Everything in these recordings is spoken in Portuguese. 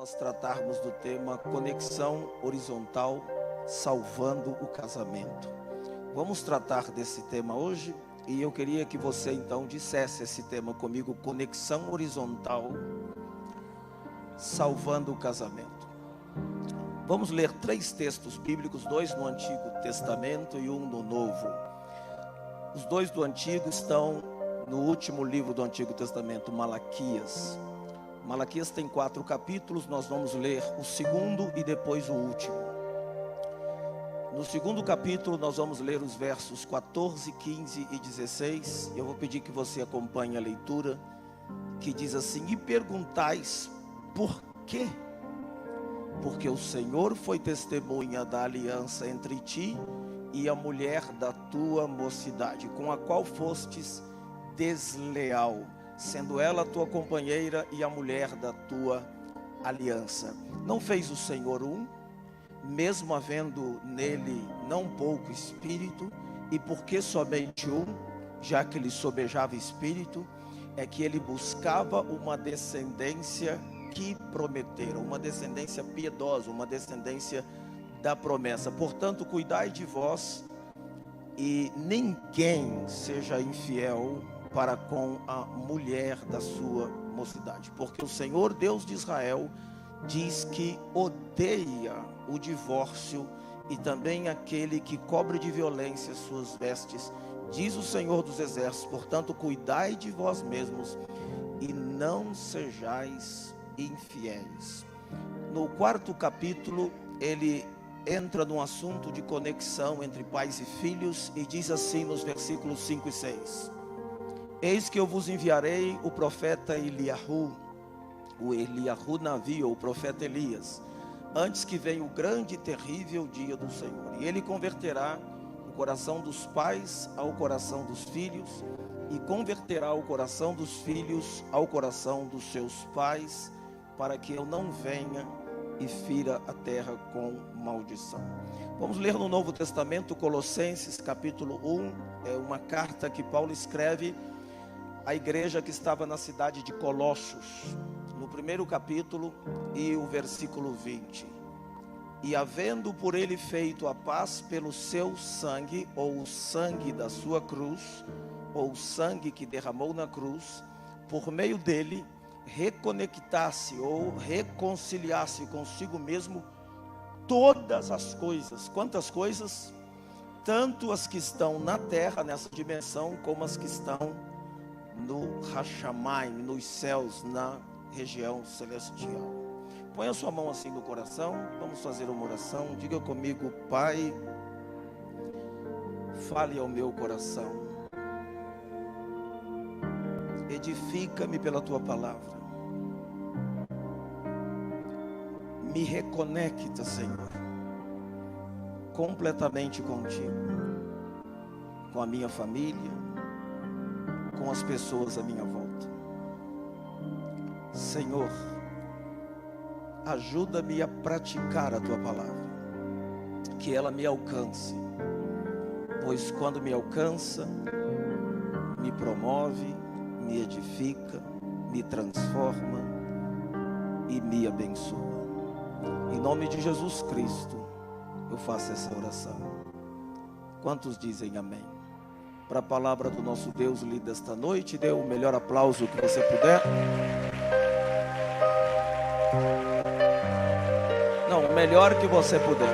nós tratarmos do tema conexão horizontal, salvando o casamento. Vamos tratar desse tema hoje e eu queria que você então dissesse esse tema comigo: conexão horizontal, salvando o casamento. Vamos ler 3 textos bíblicos, 2 no Antigo Testamento e 1 no Novo. Os 2 do Antigo estão no último livro do Antigo Testamento, Malaquias. Malaquias tem 4 capítulos, nós vamos ler o segundo e depois o último. No segundo capítulo nós vamos ler os versos 14, 15 e 16. Eu vou pedir que você acompanhe a leitura, que diz assim: e perguntais por quê? Porque o Senhor foi testemunha da aliança entre ti e a mulher da tua mocidade, com a qual fostes desleal, sendo ela tua companheira e a mulher da tua aliança. Não fez o Senhor mesmo havendo nele não pouco espírito, e porque somente já que lhe sobejava espírito, é que ele buscava uma descendência que prometera, uma descendência piedosa, uma descendência da promessa. Portanto, cuidai de vós e ninguém seja infiel para com a mulher da sua mocidade, porque o Senhor Deus de Israel diz que odeia o divórcio e também aquele que cobre de violência suas vestes, diz o Senhor dos exércitos. Portanto, cuidai de vós mesmos e não sejais infiéis. No 4º capítulo, ele entra num assunto de conexão entre pais e filhos e diz assim nos versículos 5 e 6: eis que eu vos enviarei o profeta Eliahu, Navi, ou o profeta Elias, antes que venha o grande e terrível dia do Senhor. E ele converterá o coração dos pais ao coração dos filhos, e converterá o coração dos filhos ao coração dos seus pais, para que eu não venha e fira a terra com maldição. Vamos ler no Novo Testamento, Colossenses capítulo 1, é uma carta que Paulo escreve à igreja que estava na cidade de Colossos, no 1º capítulo e o versículo 20. E havendo por ele feito a paz pelo seu sangue, ou o sangue da sua cruz, ou o sangue que derramou na cruz, por meio dele reconectasse ou reconciliasse consigo mesmo todas as coisas. Quantas coisas? Tanto as que estão na terra, nessa dimensão, como as que estão no Hashamaim, nos céus, na região celestial. Põe a sua mão assim no coração, vamos fazer uma oração. Diga comigo: Pai, fale ao meu coração, edifica-me pela tua palavra, me reconecta, Senhor, completamente contigo, com a minha família, com as pessoas à minha volta. Senhor, ajuda-me a praticar a tua palavra, que ela me alcance, pois quando me alcança, me promove, me edifica, me transforma e me abençoa. Em nome de Jesus Cristo, eu faço essa oração. Quantos dizem amém? Para a palavra do nosso Deus lida esta noite, dê o melhor aplauso que você puder. Não, o melhor que você puder.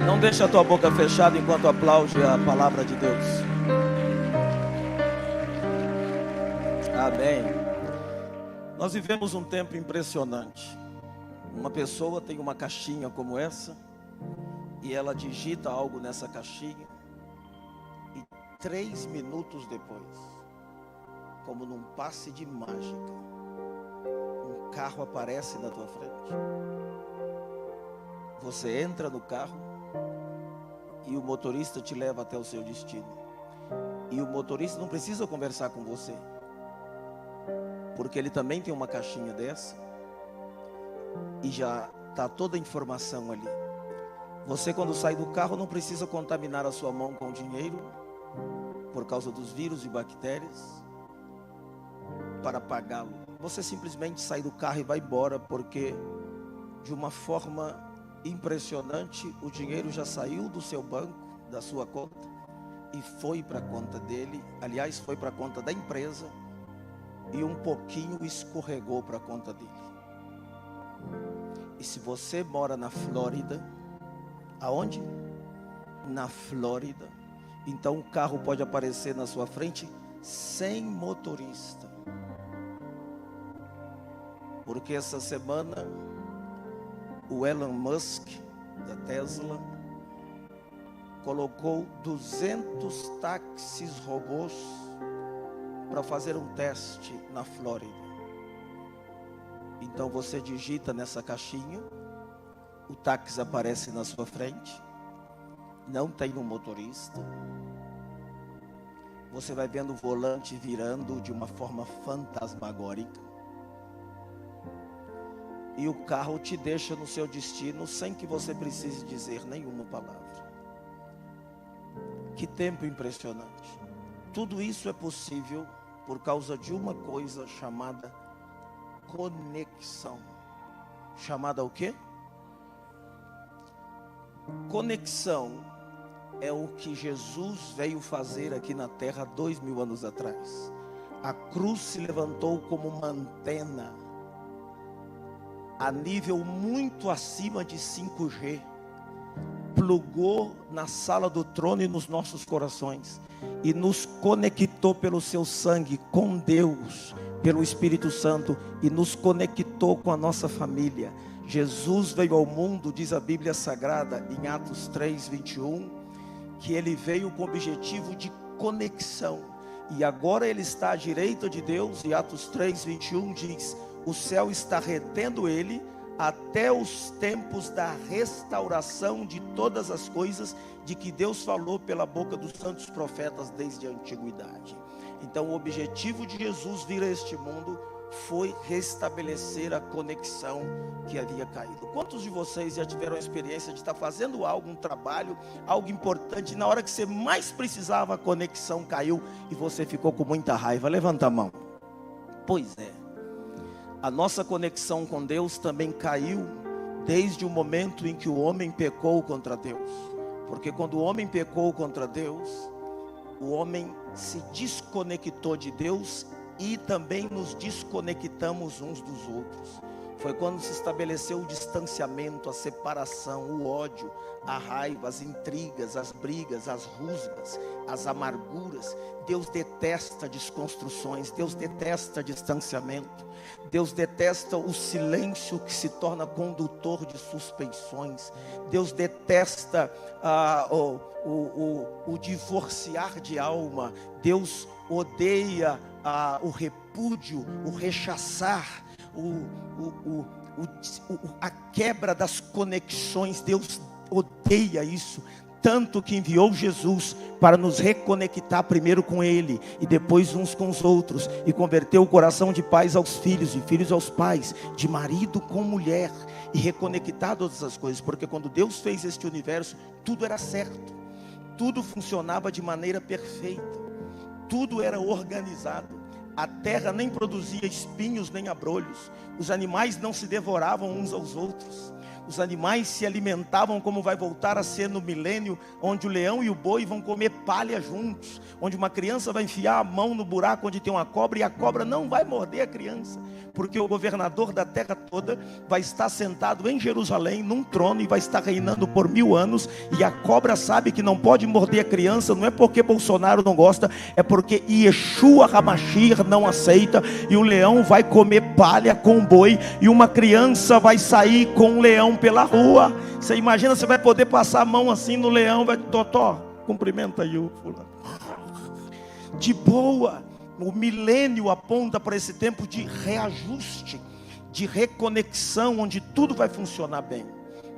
Não deixa a tua boca fechada enquanto aplaude a palavra de Deus. Amém. Nós vivemos um tempo impressionante. Uma pessoa tem uma caixinha como essa, e ela digita algo nessa caixinha, e 3 minutos depois, como num passe de mágica, um carro aparece na tua frente. Você entra no carro e o motorista te leva até o seu destino. E o motorista não precisa conversar com você, porque ele também tem uma caixinha dessa e já está toda a informação ali. Você, quando sai do carro, não precisa contaminar a sua mão com dinheiro por causa dos vírus e bactérias. para pagá-lo. Você simplesmente sai do carro e vai embora, porque de uma forma impressionante o dinheiro já saiu do seu banco, da sua conta, e foi para a conta dele. Aliás, foi para a conta da empresa, e um pouquinho escorregou para a conta dele. E se você mora na Flórida, aonde? Na Flórida, então o carro pode aparecer na sua frente sem motorista. Porque essa semana o Elon Musk da Tesla colocou 200 táxis robôs para fazer um teste na Flórida. Então você digita nessa caixinha, o táxi aparece na sua frente, não tem um motorista, você vai vendo o volante virando de uma forma fantasmagórica, e o carro te deixa no seu destino sem que você precise dizer nenhuma palavra. Que tempo impressionante. Tudo isso é possível por causa de uma coisa chamada conexão. Chamada o quê? Conexão é o que Jesus veio fazer aqui na terra 2000 anos atrás. A cruz se levantou como uma antena a nível muito acima de 5G, plugou na sala do trono e nos nossos corações, e nos conectou pelo seu sangue com Deus, pelo Espírito Santo, e nos conectou com a nossa família. Jesus veio ao mundo, diz a Bíblia Sagrada, em Atos 3:21, que ele veio com o objetivo de conexão, e agora ele está à direita de Deus, e Atos 3:21 diz: o céu está retendo ele até os tempos da restauração de todas as coisas de que Deus falou pela boca dos santos profetas desde a antiguidade. Então o objetivo de Jesus vir a este mundo foi restabelecer a conexão que havia caído. Quantos de vocês já tiveram a experiência de estar fazendo algo, um trabalho, algo importante, e na hora que você mais precisava a conexão caiu e você ficou com muita raiva? Levanta a mão. Pois é. A nossa conexão com Deus também caiu desde o momento em que o homem pecou contra Deus. Porque quando o homem pecou contra Deus, o homem se desconectou de Deus e também nos desconectamos uns dos outros. Foi quando se estabeleceu o distanciamento, a separação, o ódio, a raiva, as intrigas, as brigas, as rusgas, as amarguras. Deus detesta desconstruções, Deus detesta distanciamento, Deus detesta o silêncio que se torna condutor de suspeições, Deus detesta o divorciar de alma, Deus odeia o repúdio, o rechaçar, a quebra das conexões. Deus odeia isso, tanto que enviou Jesus para nos reconectar primeiro com Ele e depois uns com os outros, e converteu o coração de pais aos filhos, de filhos aos pais, de marido com mulher, e reconectar todas as coisas. Porque quando Deus fez este universo, tudo era certo, tudo funcionava de maneira perfeita, tudo era organizado. A terra nem produzia espinhos nem abrolhos, os animais não se devoravam uns aos outros, os animais se alimentavam como vai voltar a ser no milênio, onde o leão e o boi vão comer palha juntos, onde uma criança vai enfiar a mão no buraco onde tem uma cobra, e a cobra não vai morder a criança, porque o governador da terra toda vai estar sentado em Jerusalém num trono e vai estar reinando por 1000 anos, e a cobra sabe que não pode morder a criança, não é porque Bolsonaro não gosta, é porque Yeshua HaMashiach não aceita, e o leão vai comer palha com o boi, e uma criança vai sair com um leão pela rua. Você imagina, você vai poder passar a mão assim no leão, vai, Totó, cumprimenta aí o fulano, de boa. O milênio aponta para esse tempo de reajuste, de reconexão, onde tudo vai funcionar bem.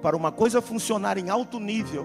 Para uma coisa funcionar em alto nível,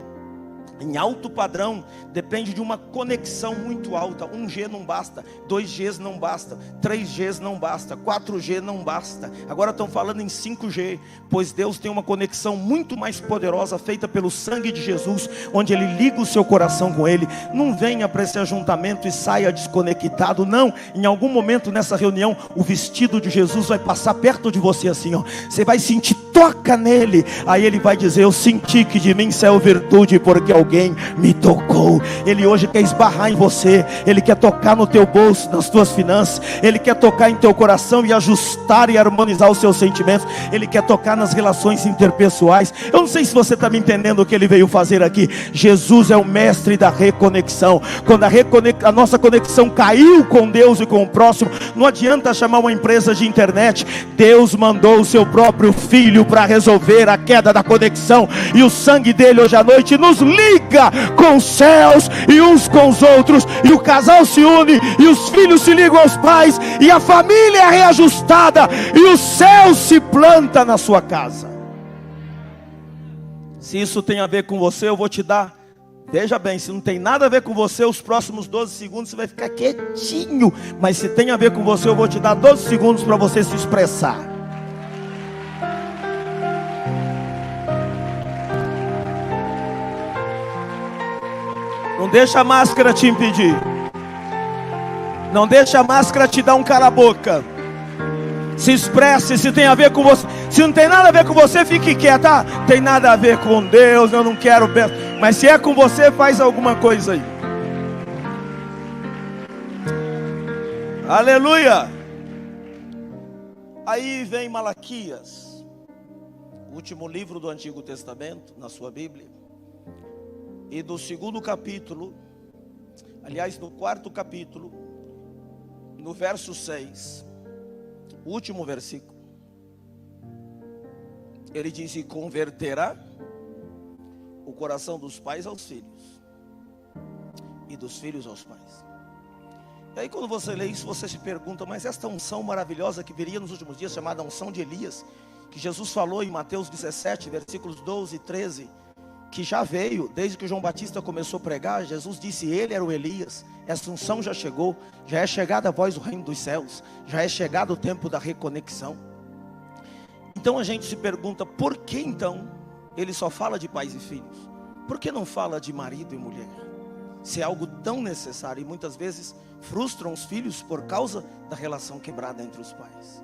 Em alto padrão, depende de uma conexão muito alta. 1G não basta, 2Gs não basta, 3Gs não basta, 4G não basta. Agora estão falando em 5G, pois Deus tem uma conexão muito mais poderosa, feita pelo sangue de Jesus, onde Ele liga o seu coração com Ele. Não venha para esse ajuntamento e saia desconectado, não. Em algum momento nessa reunião, o vestido de Jesus vai passar perto de você assim, ó. Você vai sentir, toca nele. Aí Ele vai dizer: eu senti que de mim saiu virtude, porque alguém me tocou. Ele hoje quer esbarrar em você. Ele quer tocar no teu bolso, nas tuas finanças. Ele quer tocar em teu coração e ajustar e harmonizar os seus sentimentos. Ele quer tocar nas relações interpessoais. Eu não sei se você está me entendendo o que Ele veio fazer aqui. Jesus é o mestre da reconexão. Quando a nossa conexão caiu com Deus e com o próximo, não adianta chamar uma empresa de internet. Deus mandou o seu próprio Filho para resolver a queda da conexão, e o sangue dele hoje à noite nos liga com os céus e uns com os outros, e o casal se une, e os filhos se ligam aos pais, e a família é reajustada, e o céu se planta na sua casa. Se isso tem a ver com você, eu vou te dar, veja bem, se não tem nada a ver com você, os próximos 12 segundos você vai ficar quietinho, mas se tem a ver com você, eu vou te dar 12 segundos para você se expressar. Não deixa a máscara te impedir. Não deixa a máscara te dar um cala a boca. Se expresse, se tem a ver com você. Se não tem nada a ver com você, fique quieto. Ah, tem nada a ver com Deus, eu não quero. Mas se é com você, faz alguma coisa aí. Aleluia. Aí vem Malaquias, o último livro do Antigo Testamento, na sua Bíblia. E do 2º capítulo, aliás, no 4º capítulo, no verso 6, o último versículo, ele diz: e converterá o coração dos pais aos filhos, e dos filhos aos pais. E aí quando você lê isso, você se pergunta: mas esta unção maravilhosa que viria nos últimos dias, chamada unção de Elias, que Jesus falou em Mateus 17, versículos 12 e 13, que já veio, desde que João Batista começou a pregar, Jesus disse: ele era o Elias. Essa unção já chegou, já é chegada a voz do reino dos céus, já é chegado o tempo da reconexão. Então a gente se pergunta: por que então ele só fala de pais e filhos? Por que não fala de marido e mulher? Se é algo tão necessário, e muitas vezes frustram os filhos por causa da relação quebrada entre os pais.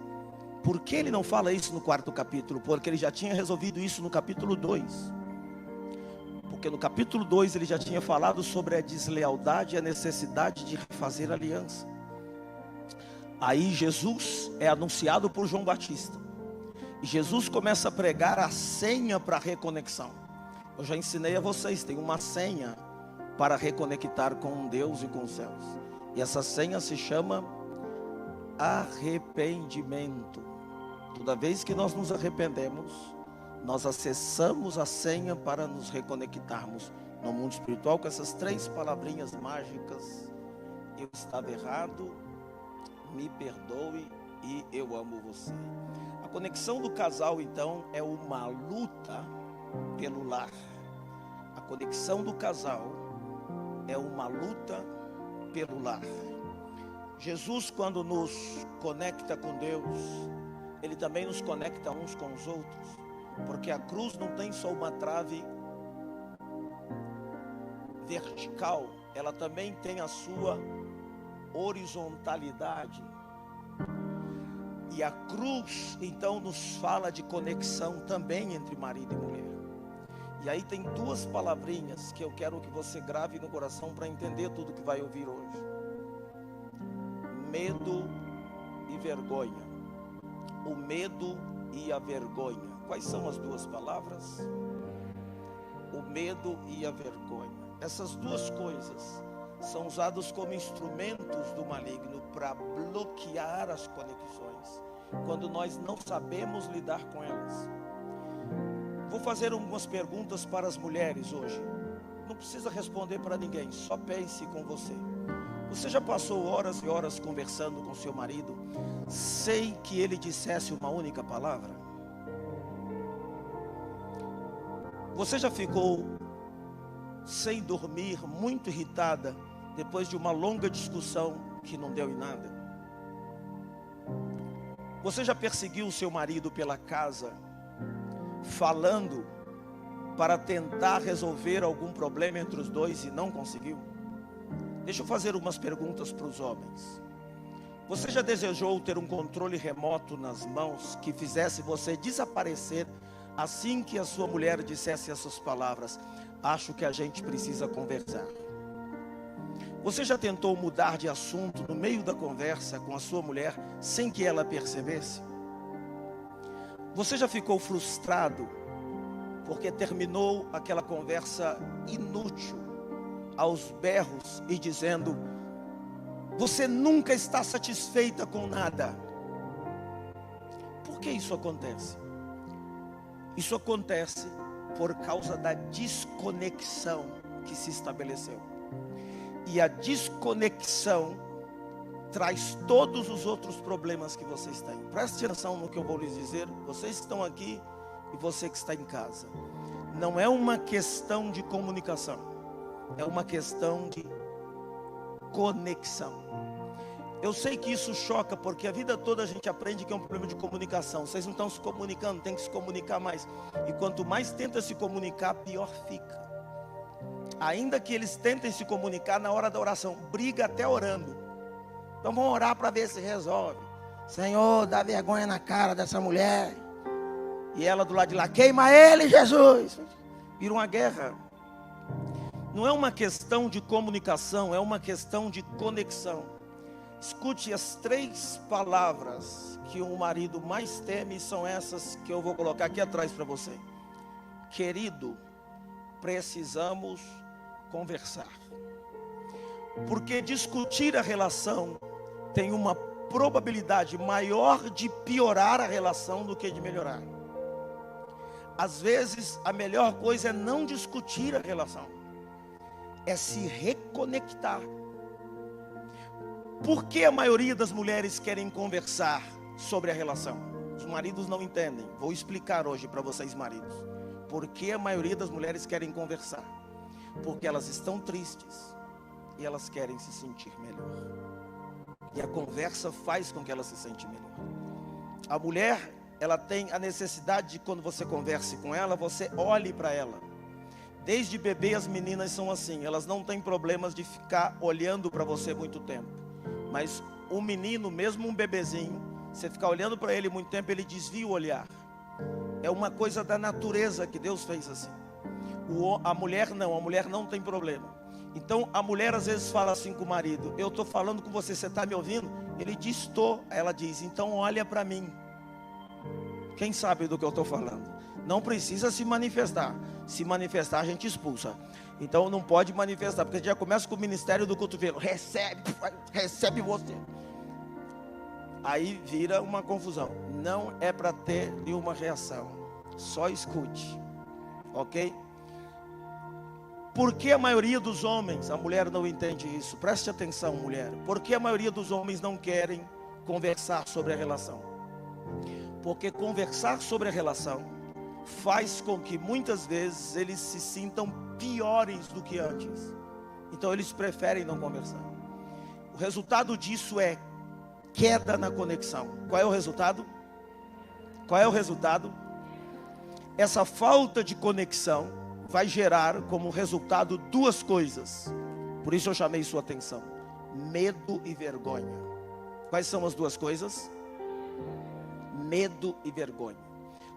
Por que ele não fala isso no 4º capítulo? Porque ele já tinha resolvido isso no capítulo 2. Porque no capítulo 2 ele já tinha falado sobre a deslealdade e a necessidade de fazer aliança. Aí Jesus é anunciado por João Batista, e Jesus começa a pregar a senha para a reconexão. Eu já ensinei a vocês, tem uma senha para reconectar com Deus e com os céus, e essa senha se chama arrependimento. Toda vez que nós nos arrependemos, nós acessamos a senha para nos reconectarmos no mundo espiritual com essas 3 palavrinhas mágicas: eu estava errado, me perdoe e eu amo você. A conexão do casal então é uma luta pelo lar. A conexão do casal é uma luta pelo lar. Jesus, quando nos conecta com Deus, Ele também nos conecta uns com os outros. Porque a cruz não tem só uma trave vertical, ela também tem a sua horizontalidade. E a cruz então nos fala de conexão também entre marido e mulher. E aí tem 2 palavrinhas que eu quero que você grave no coração para entender tudo que vai ouvir hoje: medo e vergonha. O medo e a vergonha. Quais são as 2 palavras? O medo e a vergonha. Essas 2 coisas são usadas como instrumentos do maligno para bloquear as conexões, quando nós não sabemos lidar com elas. Vou fazer algumas perguntas para as mulheres hoje. Não precisa responder para ninguém, só pense com você. Você já passou horas e horas conversando com seu marido sem que ele dissesse uma única palavra? Você já ficou sem dormir, muito irritada, depois de uma longa discussão que não deu em nada? Você já perseguiu o seu marido pela casa, falando para tentar resolver algum problema entre os dois e não conseguiu? Deixa eu fazer umas perguntas para os homens. Você já desejou ter um controle remoto nas mãos que fizesse você desaparecer assim que a sua mulher dissesse essas palavras: acho que a gente precisa conversar? Você já tentou mudar de assunto no meio da conversa com a sua mulher sem que ela percebesse? Você já ficou frustrado porque terminou aquela conversa inútil aos berros e dizendo: você nunca está satisfeita com nada? Por que isso acontece? Isso acontece por causa da desconexão que se estabeleceu. E a desconexão traz todos os outros problemas que vocês têm. Preste atenção no que eu vou lhes dizer, vocês que estão aqui e você que está em casa. Não é uma questão de comunicação, é uma questão de conexão. Eu sei que isso choca, porque a vida toda a gente aprende que é um problema de comunicação. Vocês não estão se comunicando, tem que se comunicar mais. E quanto mais tenta se comunicar, pior fica. Ainda que eles tentem se comunicar na hora da oração, briga até orando. Então vamos orar para ver se resolve. Senhor, dá vergonha na cara dessa mulher. E ela do lado de lá: queima ele, Jesus. Vira uma guerra. Não é uma questão de comunicação, é uma questão de conexão. Escute, as 3 palavras que o marido mais teme são essas que eu vou colocar aqui atrás para você. Querido, precisamos conversar. Porque discutir a relação tem uma probabilidade maior de piorar a relação do que de melhorar. Às vezes, a melhor coisa é não discutir a relação, é se reconectar. Por que a maioria das mulheres querem conversar sobre a relação? Os maridos não entendem. Vou explicar hoje para vocês, maridos. Por que a maioria das mulheres querem conversar? Porque elas estão tristes e elas querem se sentir melhor. E a conversa faz com que ela se sente melhor. A mulher, ela tem a necessidade de, quando você converse com ela, você olhe para ela. Desde bebê as meninas são assim, elas não têm problemas de ficar olhando para você muito tempo. Mas um menino, mesmo um bebezinho, você ficar olhando para ele muito tempo, ele desvia o olhar. É uma coisa da natureza que Deus fez assim. A mulher não tem problema. Então a mulher às vezes fala assim com o marido: eu estou falando com você, você está me ouvindo? Ele diz: estou. Ela diz: então olha para mim. Quem sabe do que eu estou falando? Não precisa se manifestar. Se manifestar a gente expulsa. Então não pode manifestar, porque a gente já começa com o ministério do cotovelo. Recebe você. Aí vira uma confusão. Não é para ter nenhuma reação. Só escute. Ok? Por que a maioria dos homens, a mulher não entende isso? Preste atenção, mulher. Por que a maioria dos homens não querem conversar sobre a relação? Porque conversar sobre a relação faz com que muitas vezes eles se sintam piores do que antes. Então eles preferem não conversar. O resultado disso é queda na conexão. Qual é o resultado? Qual é o resultado? Essa falta de conexão vai gerar como resultado 2 coisas. Por isso eu chamei sua atenção: medo e vergonha. Quais são as 2 coisas? Medo e vergonha.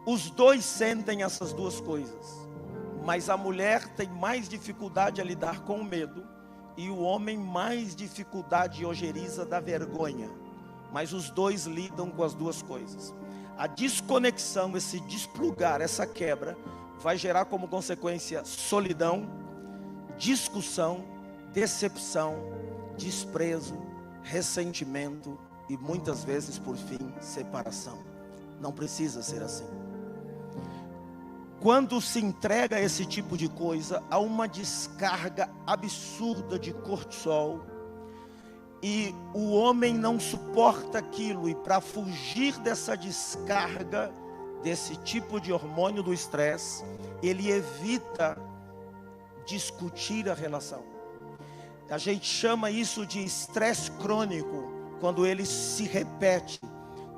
Os 2 sentem essas 2 coisas, mas a mulher tem mais dificuldade a lidar com o medo e o homem mais dificuldade e ojeriza da vergonha. Mas os 2 lidam com as 2 coisas. A desconexão, esse desplugar, essa quebra, vai gerar como consequência solidão, discussão, decepção, desprezo, ressentimento e muitas vezes, por fim, separação. Não precisa ser assim. Quando se entrega esse tipo de coisa, há uma descarga absurda de cortisol e o homem não suporta aquilo, e para fugir dessa descarga, desse tipo de hormônio do estresse, ele evita discutir a relação. A gente chama isso de estresse crônico, quando ele se repete.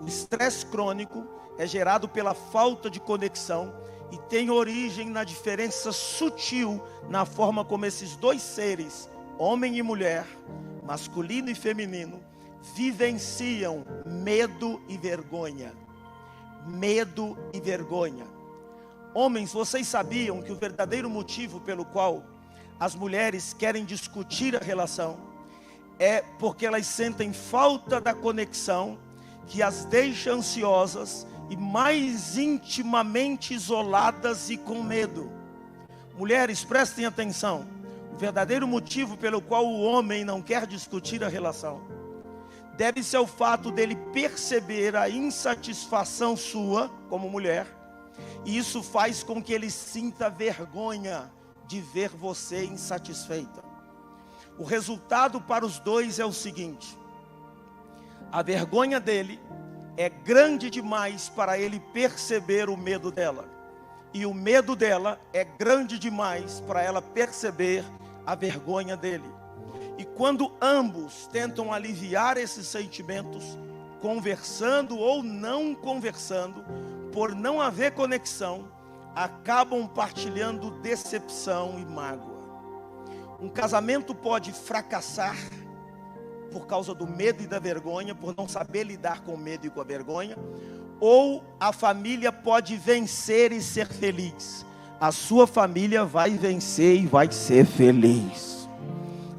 O estresse crônico é gerado pela falta de conexão e tem origem na diferença sutil na forma como esses dois seres, homem e mulher, masculino e feminino, vivenciam medo e vergonha. Medo e vergonha. Homens, vocês sabiam que o verdadeiro motivo pelo qual as mulheres querem discutir a relação é porque elas sentem falta da conexão que as deixa ansiosas e mais intimamente isoladas e com medo. Mulheres, prestem atenção. O verdadeiro motivo pelo qual o homem não quer discutir a relação deve ser o fato dele perceber a insatisfação sua como mulher, e isso faz com que ele sinta vergonha de ver você insatisfeita. O resultado para os dois é o seguinte: a vergonha dele é grande demais para ele perceber o medo dela, e o medo dela é grande demais para ela perceber a vergonha dele. E quando ambos tentam aliviar esses sentimentos, conversando ou não conversando, por não haver conexão, acabam partilhando decepção e mágoa. Um casamento pode fracassar por causa do medo e da vergonha, por não saber lidar com o medo e com a vergonha, ou a família pode vencer e ser feliz. A sua família vai vencer e vai ser feliz.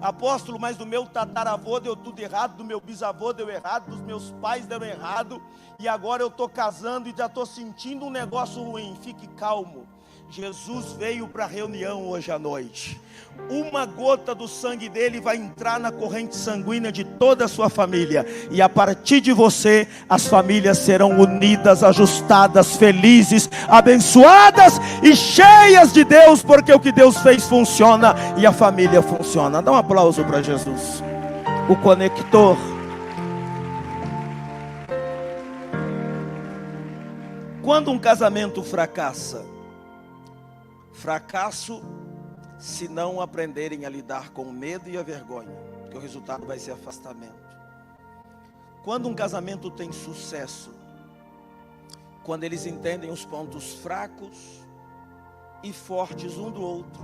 Apóstolo, mas do meu tataravô deu tudo errado, do meu bisavô deu errado, dos meus pais deram errado, e agora eu estou casando e já estou sentindo um negócio ruim. Fique calmo. Jesus veio para a reunião hoje à noite. Uma gota do sangue dele vai entrar na corrente sanguínea de toda a sua família, e a partir de você, as famílias serão unidas, ajustadas, felizes, abençoadas e cheias de Deus, porque o que Deus fez funciona e a família funciona. Dá um aplauso para Jesus, o conector. Quando um casamento fracassa, fracasso se não aprenderem a lidar com o medo e a vergonha, porque o resultado vai ser afastamento. Quando um casamento tem sucesso, quando eles entendem os pontos fracos e fortes um do outro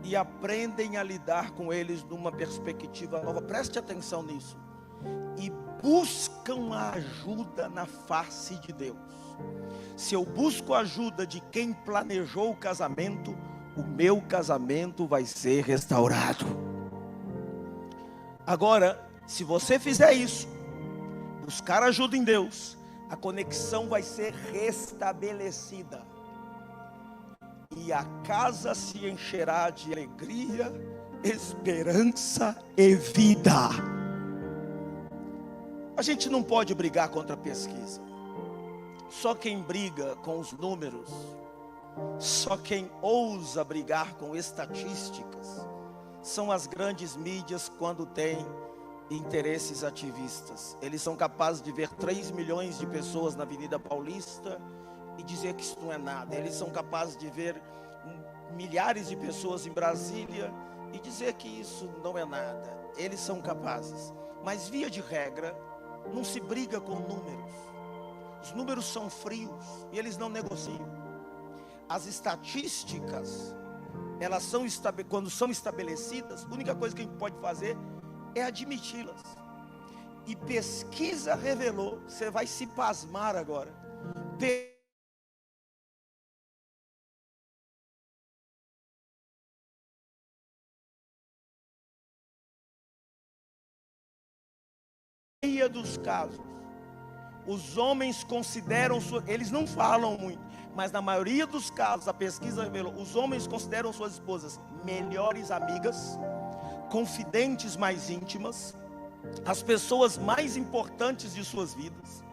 e aprendem a lidar com eles numa perspectiva nova, preste atenção nisso, e buscam a ajuda na face de Deus. Se eu busco a ajuda de quem planejou o casamento, o meu casamento vai ser restaurado. Agora, se você fizer isso, buscar ajuda em Deus, a conexão vai ser restabelecida, e a casa se encherá de alegria, esperança e vida. A gente não pode brigar contra a pesquisa. Só quem briga com os números, só quem ousa brigar com estatísticas, são as grandes mídias quando têm interesses ativistas. Eles são capazes de ver 3 milhões de pessoas na Avenida Paulista e dizer que isso não é nada. Eles são capazes de ver milhares de pessoas em Brasília e dizer que isso não é nada. Eles são capazes. Mas via de regra, não se briga com números. Os números são frios e eles não negociam. As estatísticas, elas são quando são estabelecidas, a única coisa que a gente pode fazer é admiti-las. E pesquisa revelou, você vai se pasmar agora, dos casos, os homens consideram eles não falam muito, mas na maioria dos casos, a pesquisa revelou, os homens consideram suas esposas melhores amigas, confidentes mais íntimas, as pessoas mais importantes de suas vidas.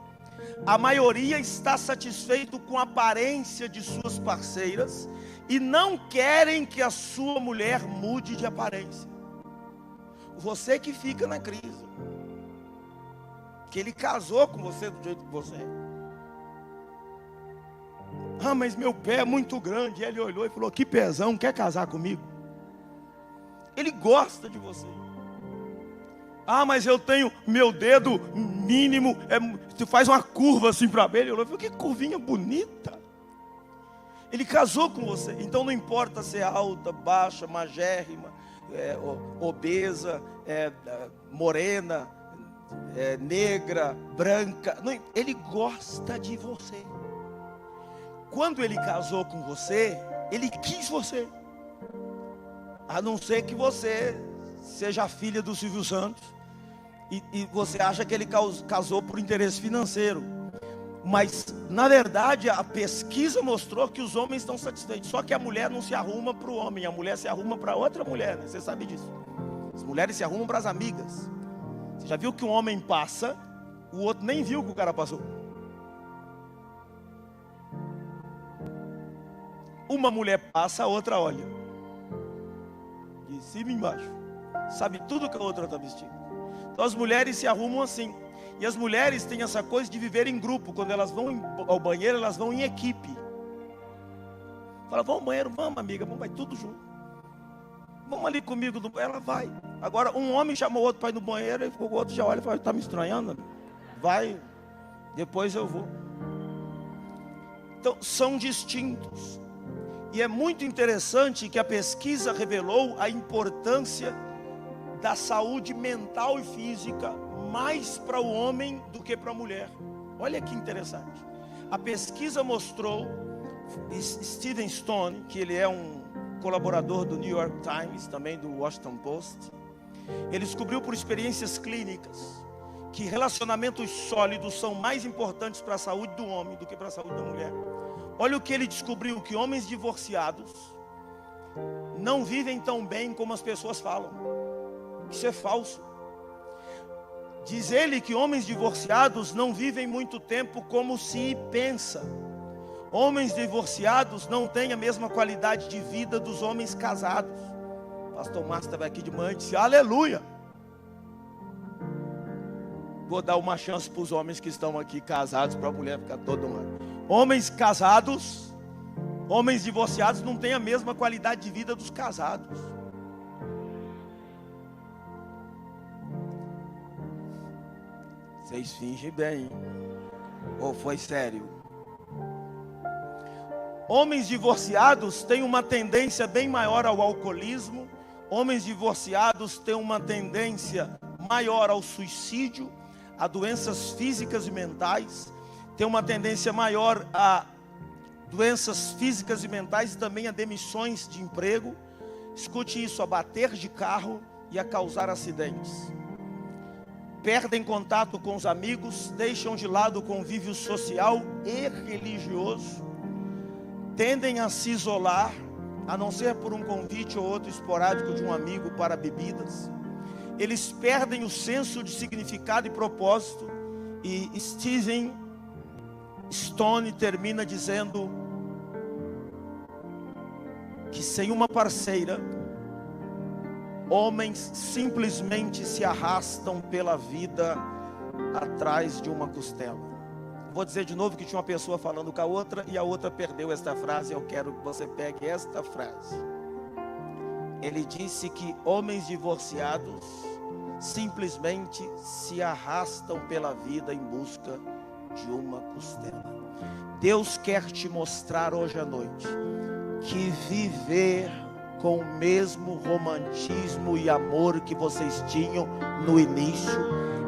A maioria está satisfeito com a aparência de suas parceiras e não querem que a sua mulher mude de aparência. Você que fica na crise, que ele casou com você do jeito que você é. Ah, mas meu pé é muito grande. E ele olhou e falou: que pezão, quer casar comigo? Ele gosta de você. Ah, mas eu tenho meu dedo mínimo, tu faz uma curva assim para ele. Eu falei, que curvinha bonita. Ele casou com você. Então não importa se é alta, baixa, magérrima, obesa, morena, negra, branca. Não, ele gosta de você. Quando ele casou com você, ele quis você. A não ser que você seja a filha do Silvio Santos e você acha que ele casou por interesse financeiro. Mas, na verdade, a pesquisa mostrou que os homens estão satisfeitos. Só que a mulher não se arruma para o homem, a mulher se arruma para outra mulher, né? Você sabe disso. As mulheres se arrumam para as amigas. Você já viu que um homem passa, o outro nem viu que o cara passou. Uma mulher passa, a outra olha. De cima e embaixo. Sabe tudo que a outra está vestindo. Então as mulheres se arrumam assim. E as mulheres têm essa coisa de viver em grupo. Quando elas vão ao banheiro, elas vão em equipe. Fala, vamos ao banheiro, vamos amiga, vamos, vai tudo junto. Vamos ali comigo, ela vai. Agora um homem chamou o outro para ir no banheiro, e o outro já olha e fala, está me estranhando? Vai, depois eu vou. Então são distintos. E é muito interessante que a pesquisa revelou a importância da saúde mental e física mais para o homem do que para a mulher. Olha que interessante. A pesquisa mostrou, Steven Stone, que ele é um colaborador do New York Times, também do Washington Post, ele descobriu por experiências clínicas que relacionamentos sólidos são mais importantes para a saúde do homem do que para a saúde da mulher. Olha o que ele descobriu, que homens divorciados não vivem tão bem como as pessoas falam. Isso é falso. Diz ele que homens divorciados não vivem muito tempo como se pensa. Homens divorciados não têm a mesma qualidade de vida dos homens casados. O pastor Márcio estava aqui de manhã e disse, aleluia. Vou dar uma chance para os homens que estão aqui casados, para a mulher ficar todo mundo. Homens casados, homens divorciados não têm a mesma qualidade de vida dos casados. Vocês fingem bem, ou foi sério? Homens divorciados têm uma tendência bem maior ao alcoolismo. Homens divorciados têm uma tendência maior ao suicídio, a doenças físicas e mentais. Tem uma tendência maior a doenças físicas e mentais e também a demissões de emprego. Escute isso, a bater de carro e a causar acidentes. Perdem contato com os amigos, deixam de lado o convívio social e religioso, tendem a se isolar, a não ser por um convite ou outro esporádico de um amigo para bebidas. Eles perdem o senso de significado e propósito. E Steven Stone termina dizendo que sem uma parceira, homens simplesmente se arrastam pela vida atrás de uma costela. Vou dizer de novo que tinha uma pessoa falando com a outra e a outra perdeu esta frase. Eu quero que você pegue esta frase. Ele disse que homens divorciados simplesmente se arrastam pela vida em busca de uma costela. Deus quer te mostrar hoje à noite que viver com o mesmo romantismo e amor que vocês tinham no início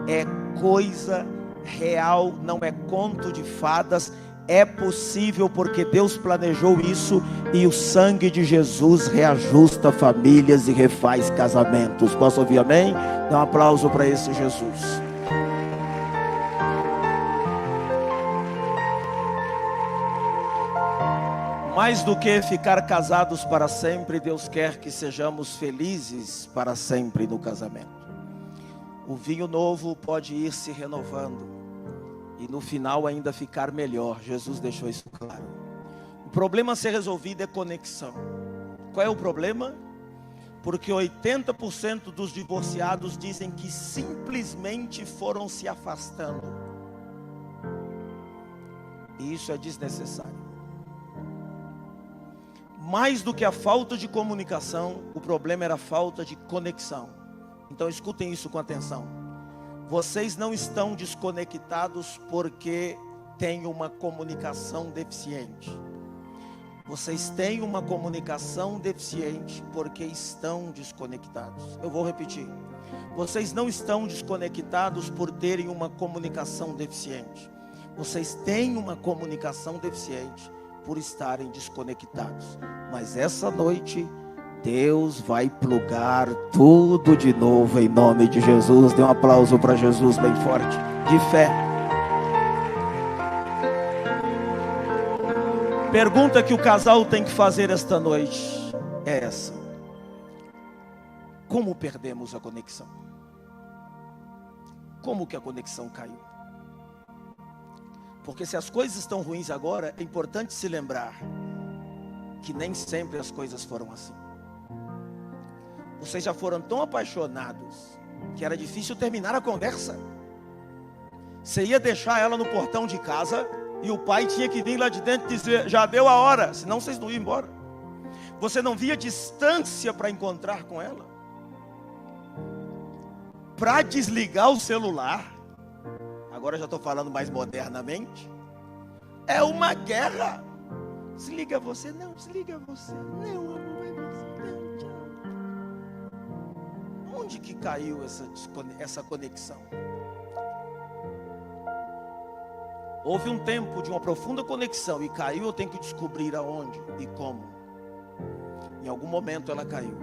é coisa real, não é conto de fadas. É possível porque Deus planejou isso e o sangue de Jesus reajusta famílias e refaz casamentos. Posso ouvir amém? Dá um aplauso para esse Jesus. Mais do que ficar casados para sempre, Deus quer que sejamos felizes para sempre no casamento. O vinho novo pode ir se renovando e no final ainda ficar melhor. Jesus deixou isso claro. O problema a ser resolvido é conexão. Qual é o problema? Porque 80% dos divorciados dizem que simplesmente foram se afastando. E isso é desnecessário. Mais do que a falta de comunicação, o problema era a falta de conexão. Então escutem isso com atenção. Vocês não estão desconectados porque têm uma comunicação deficiente. Vocês têm uma comunicação deficiente porque estão desconectados. Eu vou repetir. Vocês não estão desconectados por terem uma comunicação deficiente. Vocês têm uma comunicação deficiente por estarem desconectados. Mas essa noite, Deus vai plugar tudo de novo em nome de Jesus. Dê um aplauso para Jesus bem forte, de fé. Pergunta que o casal tem que fazer esta noite é essa: como perdemos a conexão? Como que a conexão caiu? Porque se as coisas estão ruins agora, é importante se lembrar que nem sempre as coisas foram assim. Vocês já foram tão apaixonados que era difícil terminar a conversa. Você ia deixar ela no portão de casa e o pai tinha que vir lá de dentro e dizer: já deu a hora, senão vocês não iam embora. Você não via distância para encontrar com ela. Para desligar o celular, agora já estou falando mais modernamente, é uma guerra. Desliga você, não, desliga você, não, amor, vai você, não, tchau. Onde que caiu essa conexão? Houve um tempo de uma profunda conexão e caiu. Eu tenho que descobrir aonde e como. Em algum momento ela caiu.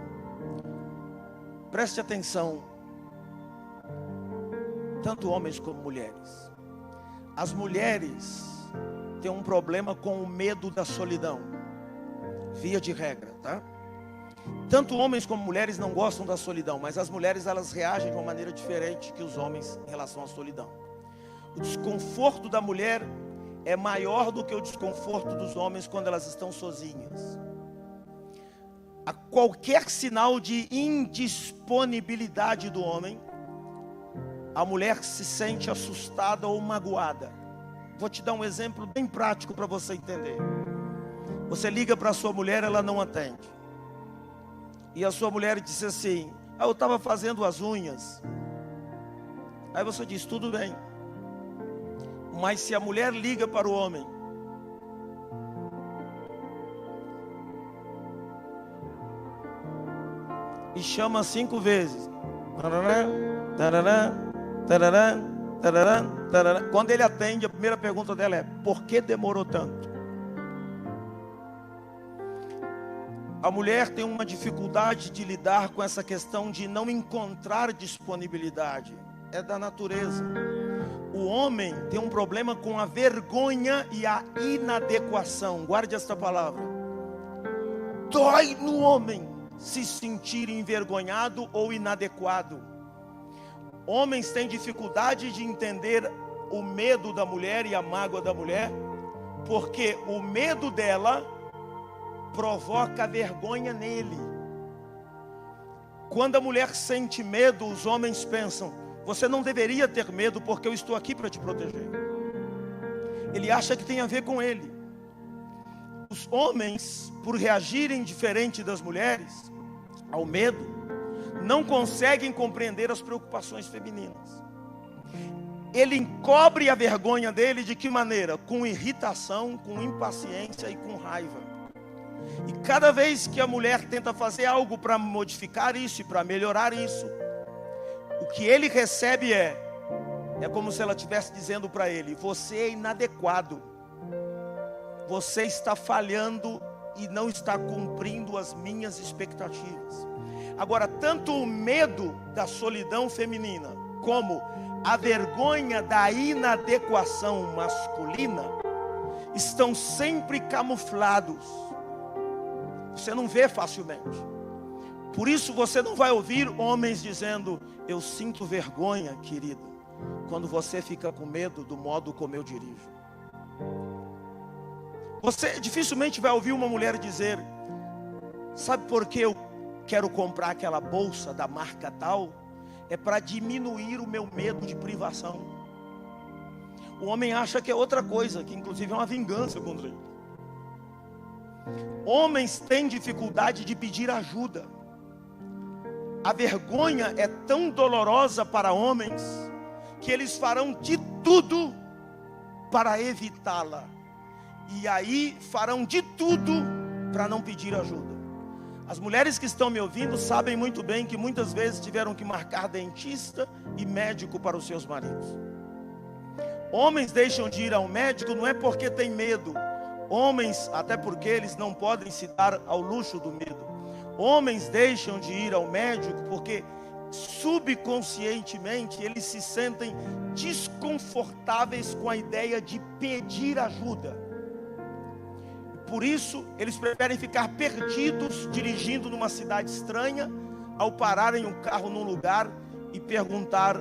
Preste atenção, tanto homens como mulheres. As mulheres têm um problema com o medo da solidão, via de regra, tá? Tanto homens como mulheres não gostam da solidão, mas as mulheres, elas reagem de uma maneira diferente que os homens em relação à solidão. O desconforto da mulher é maior do que o desconforto dos homens quando elas estão sozinhas. A qualquer sinal de indisponibilidade do homem, a mulher se sente assustada ou magoada. Vou te dar um exemplo bem prático para você entender. Você liga para a sua mulher, ela não atende. E a sua mulher diz assim: eu estava fazendo as unhas. Aí você diz: tudo bem. Mas se a mulher liga para o homem, e chama 5 vezes, quando ele atende, a primeira pergunta dela é: por que demorou tanto? A mulher tem uma dificuldade de lidar com essa questão de não encontrar disponibilidade. É da natureza. O homem tem um problema com a vergonha e a inadequação. Guarde esta palavra. Dói no homem se sentir envergonhado ou inadequado. Homens têm dificuldade de entender o medo da mulher e a mágoa da mulher, porque o medo dela provoca vergonha nele. Quando a mulher sente medo, os homens pensam: você não deveria ter medo, porque eu estou aqui para te proteger. Ele acha que tem a ver com ele. Os homens, por reagirem diferente das mulheres ao medo, não conseguem compreender as preocupações femininas. Ele encobre a vergonha dele de que maneira? Com irritação, com impaciência e com raiva. E cada vez que a mulher tenta fazer algo para modificar isso e para melhorar isso, o que ele recebe é como se ela estivesse dizendo para ele: você é inadequado, você está falhando e não está cumprindo as minhas expectativas. Agora, tanto o medo da solidão feminina como a vergonha da inadequação masculina estão sempre camuflados. Você não vê facilmente. Por isso você não vai ouvir homens dizendo: eu sinto vergonha, querido, quando você fica com medo do modo como eu dirijo. Você dificilmente vai ouvir uma mulher dizer: sabe por que eu quero comprar aquela bolsa da marca tal? É para diminuir o meu medo de privação. O homem acha que é outra coisa, que inclusive é uma vingança contra ele. Homens têm dificuldade de pedir ajuda. A vergonha é tão dolorosa para homens que eles farão de tudo para evitá-la. E aí farão de tudo para não pedir ajuda. As mulheres que estão me ouvindo sabem muito bem que muitas vezes tiveram que marcar dentista e médico para os seus maridos. Homens deixam de ir ao médico não é porque tem medo. Homens, até porque eles não podem se dar ao luxo do medo. Homens deixam de ir ao médico porque subconscientemente eles se sentem desconfortáveis com a ideia de pedir ajuda. Por isso, eles preferem ficar perdidos dirigindo numa cidade estranha, ao pararem um carro num lugar e perguntar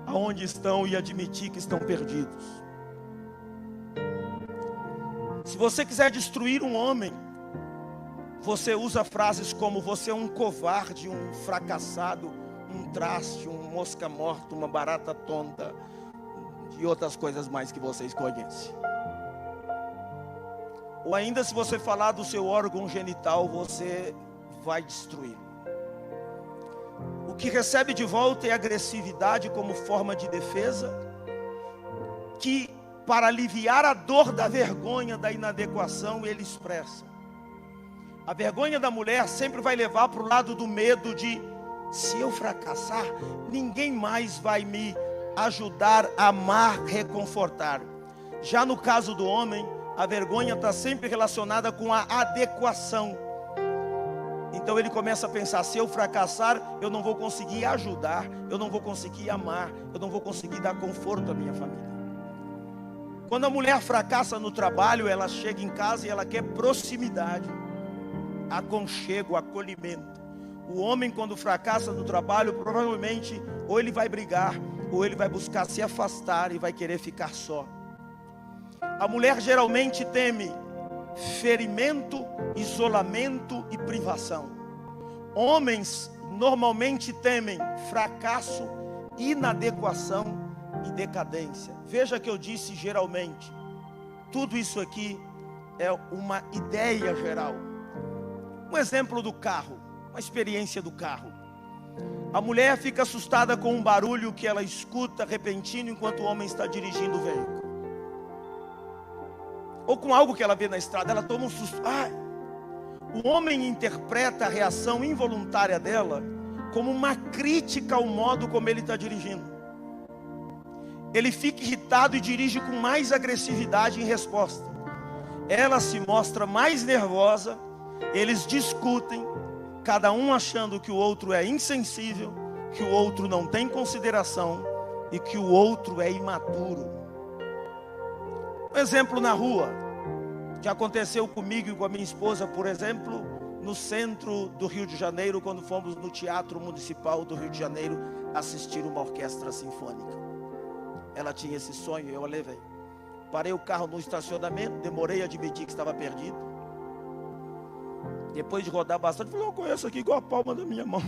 aonde estão e admitir que estão perdidos. Se você quiser destruir um homem, você usa frases como: você é um covarde, um fracassado, um traste, um mosca morta, uma barata tonta, e outras coisas mais que vocês conhecem. Ou ainda, se você falar do seu órgão genital, você vai destruir. O que recebe de volta é agressividade como forma de defesa, que para aliviar a dor da vergonha, da inadequação, ele expressa. A vergonha da mulher sempre vai levar para o lado do medo de: se eu fracassar, ninguém mais vai me ajudar a amar, reconfortar. Já no caso do homem, a vergonha está sempre relacionada com a adequação. Então ele começa a pensar: se eu fracassar, eu não vou conseguir ajudar, eu não vou conseguir amar, eu não vou conseguir dar conforto à minha família. Quando a mulher fracassa no trabalho, ela chega em casa e ela quer proximidade, aconchego, acolhimento. O homem, quando fracassa no trabalho, provavelmente ou ele vai brigar, ou ele vai buscar se afastar e vai querer ficar só. A mulher geralmente teme ferimento, isolamento e privação. Homens normalmente temem fracasso, inadequação e decadência. Veja que eu disse geralmente. Tudo isso aqui é uma ideia geral. Um exemplo do carro, uma experiência do carro. A mulher fica assustada com um barulho que ela escuta repentino enquanto o homem está dirigindo o veículo. Ou com algo que ela vê na estrada, ela toma um susto. O homem interpreta a reação involuntária dela como uma crítica ao modo como ele está dirigindo. Ele fica irritado e dirige com mais agressividade em resposta. Ela se mostra mais nervosa, eles discutem, cada um achando que o outro é insensível, que o outro não tem consideração e que o outro é imaturo. Um exemplo na rua, que aconteceu comigo e com a minha esposa, por exemplo, no centro do Rio de Janeiro, quando fomos no Teatro Municipal do Rio de Janeiro assistir uma orquestra sinfônica. Ela tinha esse sonho, eu a levei. Parei o carro no estacionamento, demorei a admitir que estava perdido. Depois de rodar bastante, falei: eu conheço aqui igual a palma da minha mão.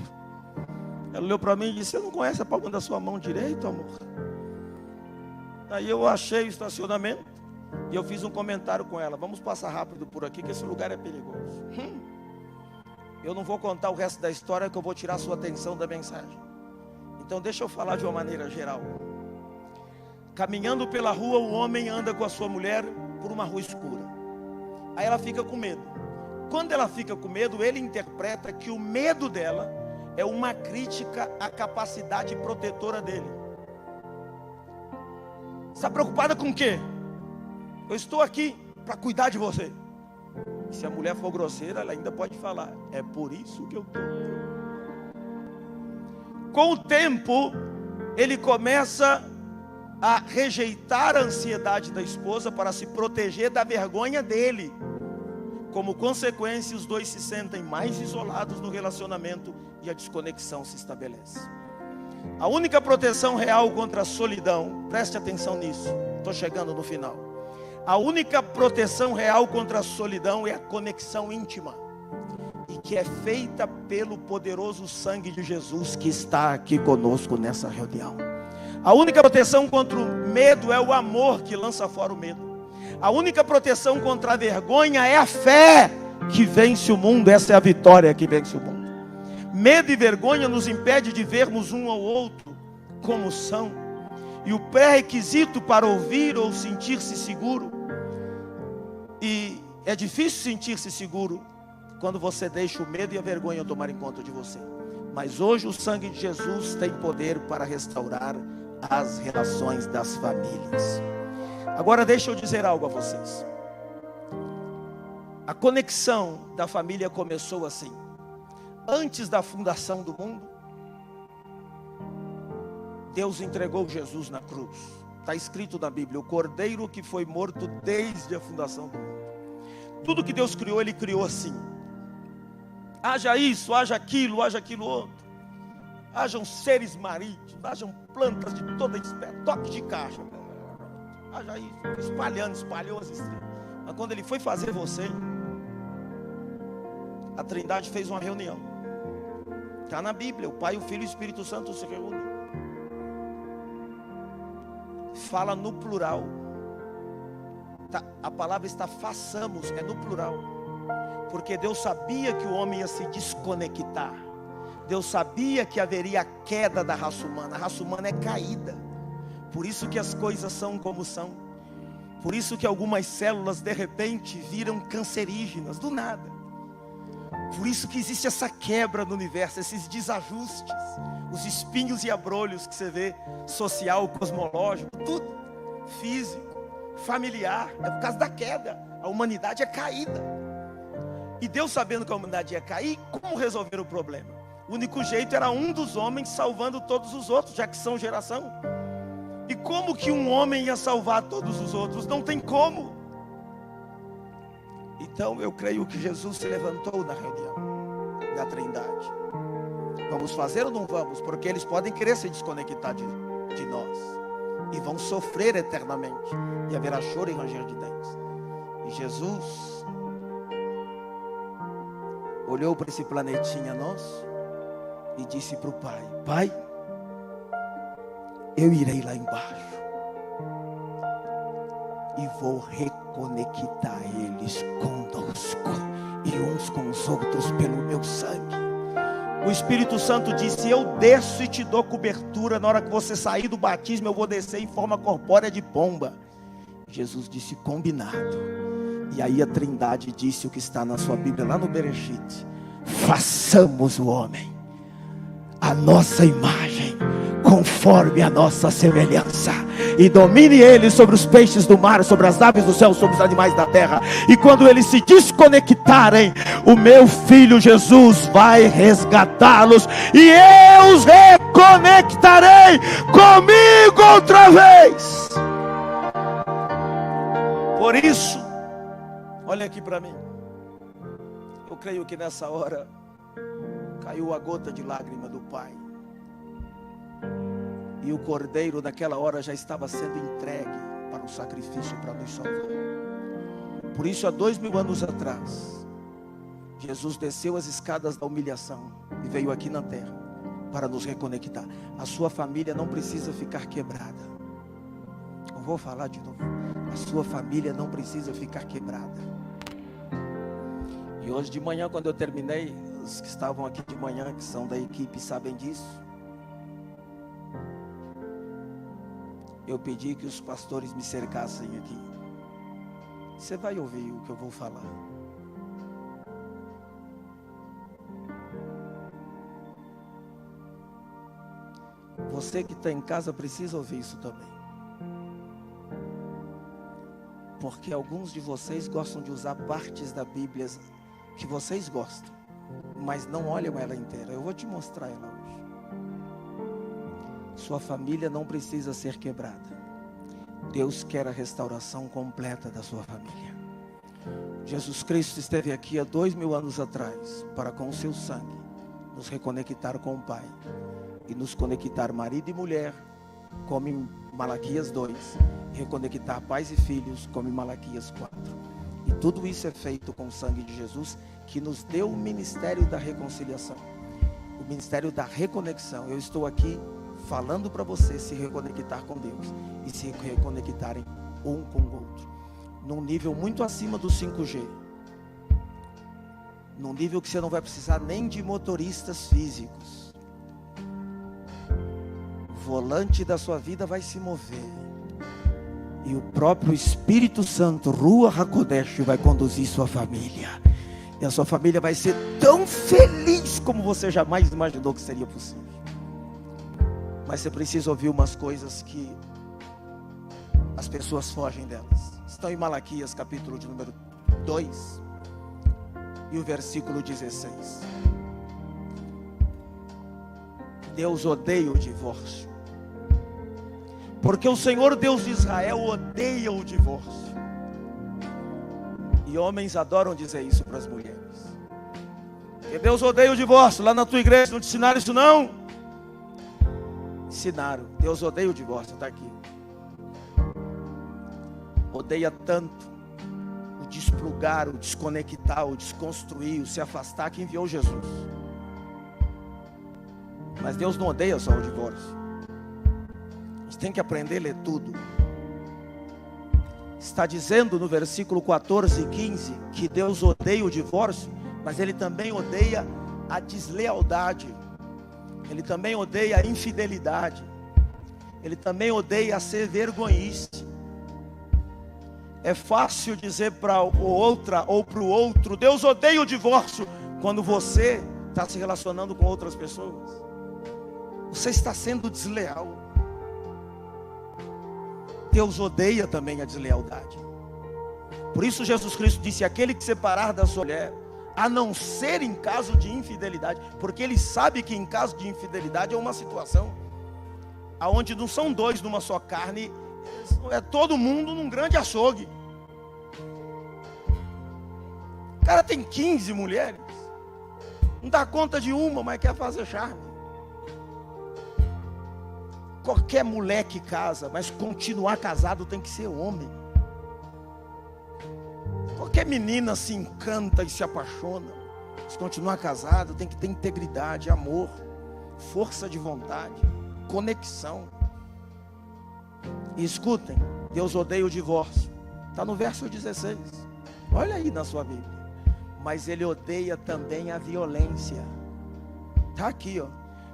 Ela olhou para mim e disse: você não conhece a palma da sua mão direito, amor? Aí eu achei o estacionamento e eu fiz um comentário com ela: vamos passar rápido por aqui que esse lugar é perigoso. Eu não vou contar o resto da história, que eu vou tirar a sua atenção da mensagem. Então deixa eu falar de uma maneira geral. Caminhando pela rua, o homem anda com a sua mulher por uma rua escura. Aí ela fica com medo. Quando ela fica com medo, ele interpreta que o medo dela é uma crítica à capacidade protetora dele. Está preocupada com o quê? Eu estou aqui para cuidar de você. Se a mulher for grosseira, ela ainda pode falar: é por isso que eu estou. Com o tempo, ele começa a rejeitar a ansiedade da esposa para se proteger da vergonha dele. Como consequência, os dois se sentem mais isolados no relacionamento e a desconexão se estabelece. A única proteção real contra a solidão, preste atenção nisso, estou chegando no final. A única proteção real contra a solidão é a conexão íntima, e que é feita pelo poderoso sangue de Jesus que está aqui conosco nessa reunião. A única proteção contra o medo é o amor que lança fora o medo. A única proteção contra a vergonha é a fé que vence o mundo. Essa é a vitória que vence o mundo. Medo e vergonha nos impede de vermos um ao outro como são. E o pré-requisito para ouvir ou sentir-se seguro, e é difícil sentir-se seguro quando você deixa o medo e a vergonha tomarem conta de você. Mas hoje o sangue de Jesus tem poder para restaurar as relações das famílias. Agora deixa eu dizer algo a vocês. A conexão da família começou assim. Antes da fundação do mundo, Deus entregou Jesus na cruz. Está escrito na Bíblia, o cordeiro que foi morto desde a fundação do mundo. Tudo que Deus criou, Ele criou assim. Haja isso, haja aquilo outro. Hajam seres marítimos, hajam plantas de toda espécie, toque de caixa. Haja isso, espalhou as estrelas. Mas quando Ele foi fazer você, a Trindade fez uma reunião. Está na Bíblia, o Pai, o Filho e o Espírito Santo se reúnem. Fala no plural. A palavra está façamos, é no plural. Porque Deus sabia que o homem ia se desconectar. Deus sabia que haveria a queda da raça humana. A raça humana é caída. Por isso que as coisas são como são. Por isso que algumas células de repente viram cancerígenas, do nada. Por isso que existe essa quebra no universo, esses desajustes, os espinhos e abrolhos que você vê, social, cosmológico, tudo, físico, familiar, é por causa da queda. A humanidade é caída. E Deus, sabendo que a humanidade ia cair, como resolver o problema? O único jeito era um dos homens salvando todos os outros, já que são geração. E como que um homem ia salvar todos os outros? Não tem como. Então eu creio que Jesus se levantou na reunião da Trindade. Vamos fazer ou não vamos? Porque eles podem querer se desconectar de nós. E vão sofrer eternamente. E haverá choro e ranger de dentes. E Jesus olhou para esse planetinha nosso e disse para o Pai: Pai, eu irei lá embaixo e vou reconectar eles conosco e uns com os outros pelo meu sangue. O Espírito Santo disse: eu desço e te dou cobertura. Na hora que você sair do batismo, eu vou descer em forma corpórea de pomba. Jesus disse: combinado. E aí a Trindade disse o que está na sua Bíblia, lá no Bereshit: façamos o homem a nossa imagem, conforme a nossa semelhança, e domine ele sobre os peixes do mar, sobre as aves do céu, sobre os animais da terra. E quando eles se desconectarem, o meu filho Jesus vai resgatá-los, e eu os reconectarei comigo outra vez. Por isso, olha aqui para mim. Eu creio que nessa hora caiu a gota de lágrima do Pai. E o cordeiro naquela hora já estava sendo entregue para o sacrifício para nos salvar. Por isso, há 2000 anos atrás, Jesus desceu as escadas da humilhação e veio aqui na terra para nos reconectar. A sua família não precisa ficar quebrada. Eu vou falar de novo. A sua família não precisa ficar quebrada. E hoje de manhã, quando eu terminei, os que estavam aqui de manhã, que são da equipe, sabem disso. Eu pedi que os pastores me cercassem aqui. Você vai ouvir o que eu vou falar. Você que está em casa precisa ouvir isso também. Porque alguns de vocês gostam de usar partes da Bíblia que vocês gostam, mas não olham ela inteira. Eu vou te mostrar ela hoje. Sua família não precisa ser quebrada. Deus quer a restauração completa da sua família. Jesus Cristo esteve aqui há 2000 anos atrás para, com o seu sangue, nos reconectar com o Pai e nos conectar marido e mulher, como em Malaquias 2, reconectar pais e filhos, como em Malaquias 4. E tudo isso é feito com o sangue de Jesus, que nos deu o ministério da reconciliação, o ministério da reconexão. Eu estou aqui falando para você se reconectar com Deus e se reconectarem um com o outro, num nível muito acima do 5G. num nível que você não vai precisar nem de motoristas físicos. O volante da sua vida vai se mover, e o próprio Espírito Santo, Ruach HaKodesh, vai conduzir sua família, e a sua família vai ser tão feliz como você jamais imaginou que seria possível. Mas você precisa ouvir umas coisas que as pessoas fogem delas. Estão em Malaquias, capítulo de número 2 e o versículo 16. Deus odeia o divórcio, porque o Senhor Deus de Israel odeia o divórcio. E homens adoram dizer isso para as mulheres, que Deus odeia o divórcio. Lá na tua igreja não te ensinaram isso não? Ensinaram. Deus odeia o divórcio, está aqui. Odeia tanto o desplugar, o desconectar, o desconstruir, o se afastar, que enviou Jesus. Mas Deus não odeia só o divórcio. A gente tem que aprender a ler tudo. Está dizendo no versículo 14 e 15 que Deus odeia o divórcio, mas Ele também odeia a deslealdade, Ele também odeia a infidelidade, Ele também odeia a ser vergonhice. É fácil dizer para outra ou para o outro: Deus odeia o divórcio, quando você está se relacionando com outras pessoas. Você está sendo desleal. Deus odeia também a deslealdade. Por isso Jesus Cristo disse: aquele que separar da sua mulher, a não ser em caso de infidelidade, porque Ele sabe que em caso de infidelidade é uma situação aonde não são dois numa só carne, é todo mundo num grande açougue. O cara tem 15 mulheres, não dá conta de uma, mas quer fazer charme. Qualquer mulher que casa, mas continuar casado, tem que ser homem. Qualquer menina se encanta e se apaixona, se continuar casado, tem que ter integridade, amor, força de vontade, conexão. E escutem, Deus odeia o divórcio. Está no verso 16. Olha aí na sua Bíblia. Mas Ele odeia também a violência. Está aqui, ó.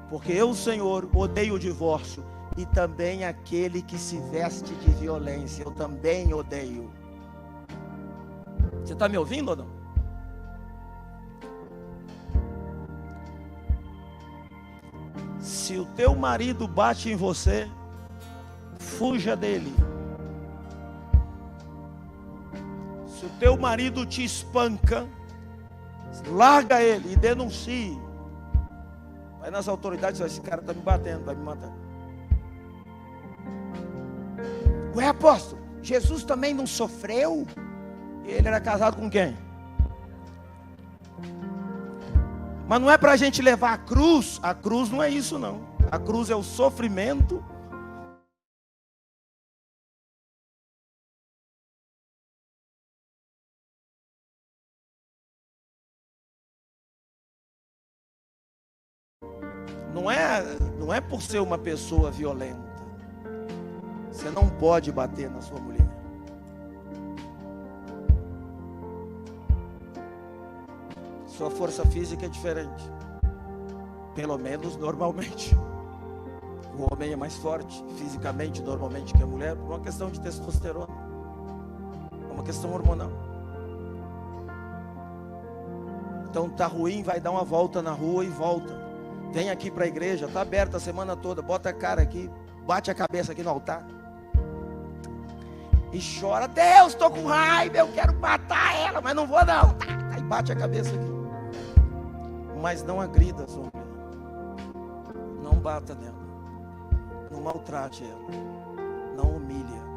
Porque eu, Senhor, odeio o divórcio, e também aquele que se veste de violência, eu também odeio. Você está me ouvindo ou não? Se o teu marido bate em você, fuja dele. Se o teu marido te espanca, larga ele e denuncie. Vai nas autoridades e diz: esse cara está me batendo, vai me matar. Ué, apóstolo, Jesus também não sofreu? Ele era casado com quem? Mas não é para a gente levar a cruz não é isso não. A cruz é o sofrimento. Não é por ser uma pessoa violenta. Você não pode bater na sua mulher. Sua força física é diferente. Pelo menos normalmente. O homem é mais forte fisicamente normalmente que a mulher, por uma questão de testosterona. É uma questão hormonal. Então tá ruim, vai dar uma volta na rua e volta. Vem aqui para a igreja, tá aberta a semana toda, bota a cara aqui, bate a cabeça aqui no altar. E chora: Deus, estou com raiva, eu quero matar ela, mas não vou não. Aí bate a cabeça aqui. Mas não agrida a sua mulher. Não bata nela. Não maltrate ela. Não humilhe ela.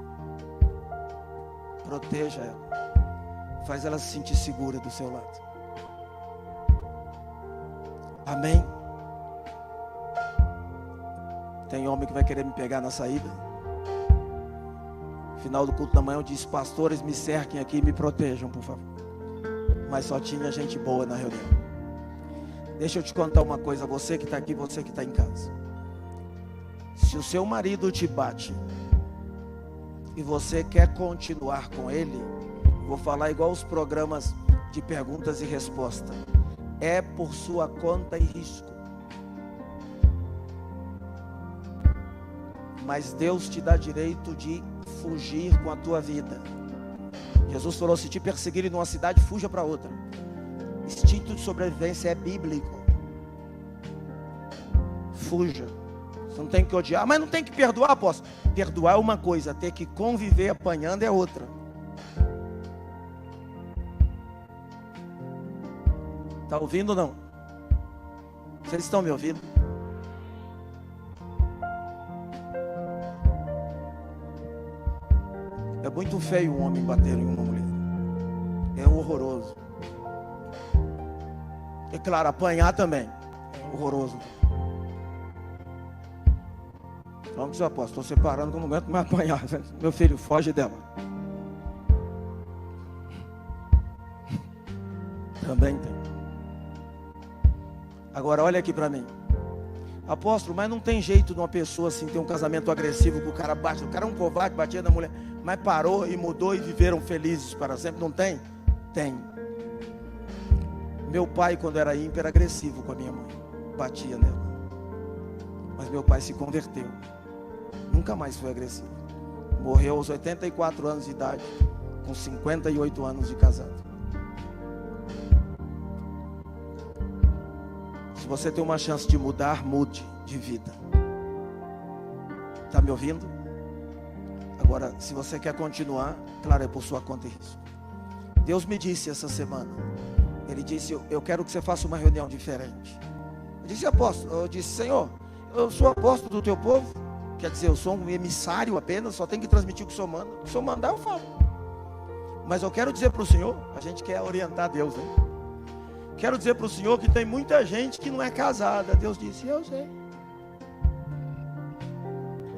Proteja ela. Faz ela se sentir segura do seu lado. Amém? Tem homem que vai querer me pegar na saída. Final do culto da manhã eu disse: pastores, me cerquem aqui e me protejam, por favor. Mas só tinha gente boa na reunião. Deixa eu te contar uma coisa, você que está aqui, você que está em casa. Se o seu marido te bate e você quer continuar com ele, vou falar igual os programas de perguntas e respostas. é por sua conta e risco. Mas Deus te dá direito de fugir com a tua vida. Jesus falou: se te perseguirem numa cidade, fuja para outra. Instinto de sobrevivência é bíblico. Fuja. Você não tem que odiar, mas não tem que perdoar, apóstolo. Perdoar é uma coisa, ter que conviver apanhando é outra. Está ouvindo ou não? Vocês estão me ouvindo? É muito feio um homem bater em uma mulher. É horroroso. É claro, apanhar também é horroroso. Vamos, seu apóstolo, estou separando que eu não aguento mais apanhar. Meu filho, foge dela. Também tem. Agora olha aqui para mim. Apóstolo, mas não tem jeito de uma pessoa assim ter um casamento agressivo que o cara bate. O cara é um covarde, batia na mulher, mas parou e mudou e viveram felizes para sempre. Não tem? Tem. Meu pai, quando era ímpio, era agressivo com a minha mãe. Batia nela. Mas meu pai se converteu. Nunca mais foi agressivo. Morreu aos 84 anos de idade, com 58 anos de casado. Se você tem uma chance de mudar, mude de vida. Está me ouvindo? Agora, se você quer continuar, claro, é por sua conta e risco. Deus me disse essa semana. Ele disse: eu quero que você faça uma reunião diferente. Eu disse: apóstolo, eu disse: Senhor, eu sou apóstolo do teu povo. Quer dizer, eu sou um emissário apenas, só tenho que transmitir o que o Senhor manda. O Senhor mandar, eu falo. Mas eu quero dizer para o Senhor, a gente quer orientar Deus, né? Quero dizer para o Senhor que tem muita gente que não é casada. Deus disse: eu sei.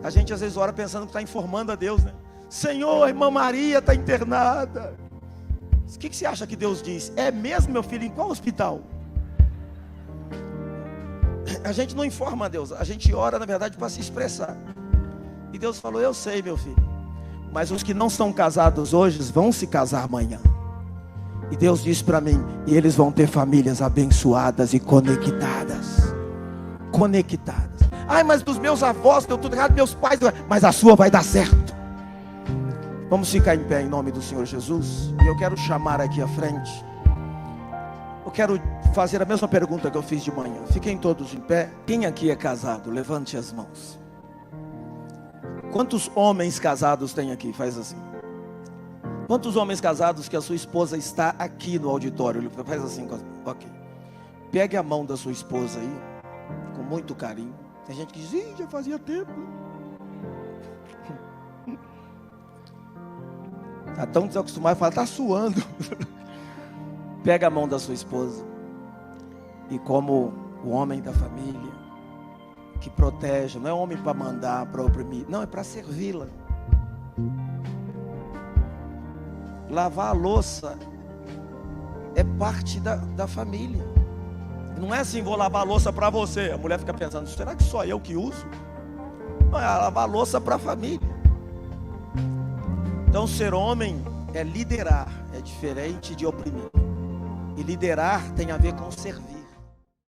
A gente às vezes ora pensando que está informando a Deus, né? Senhor, a irmã Maria está internada. O que você acha que Deus diz? É mesmo, meu filho? Em qual hospital? A gente não informa a Deus, a gente ora na verdade para se expressar. E Deus falou: eu sei, meu filho, mas os que não estão casados hoje vão se casar amanhã. E Deus disse para mim: e eles vão ter famílias abençoadas e conectadas. Conectadas. Ai, mas dos meus avós deu tudo errado, meus pais, mas a sua vai dar certo. Vamos ficar em pé em nome do Senhor Jesus. E eu quero chamar aqui à frente. Eu quero fazer a mesma pergunta que eu fiz de manhã. Fiquem todos em pé. Quem aqui é casado? Levante as mãos. Quantos homens casados tem aqui? Faz assim. Quantos homens casados que a sua esposa está aqui no auditório? Faz assim. Ok. Pegue a mão da sua esposa aí, com muito carinho. Tem gente que diz: ih, já fazia tempo. Está tão desacostumado, fala: está suando. Pega a mão da sua esposa. E como o homem da família, que protege, não é homem para mandar, para oprimir, não, é para servi-la. Lavar a louça é parte da família. Não é assim: vou lavar a louça para você. A mulher fica pensando: será que só eu que uso? Não, é lavar a louça para a família. Então ser homem é liderar, é diferente de oprimir. E liderar tem a ver com servir.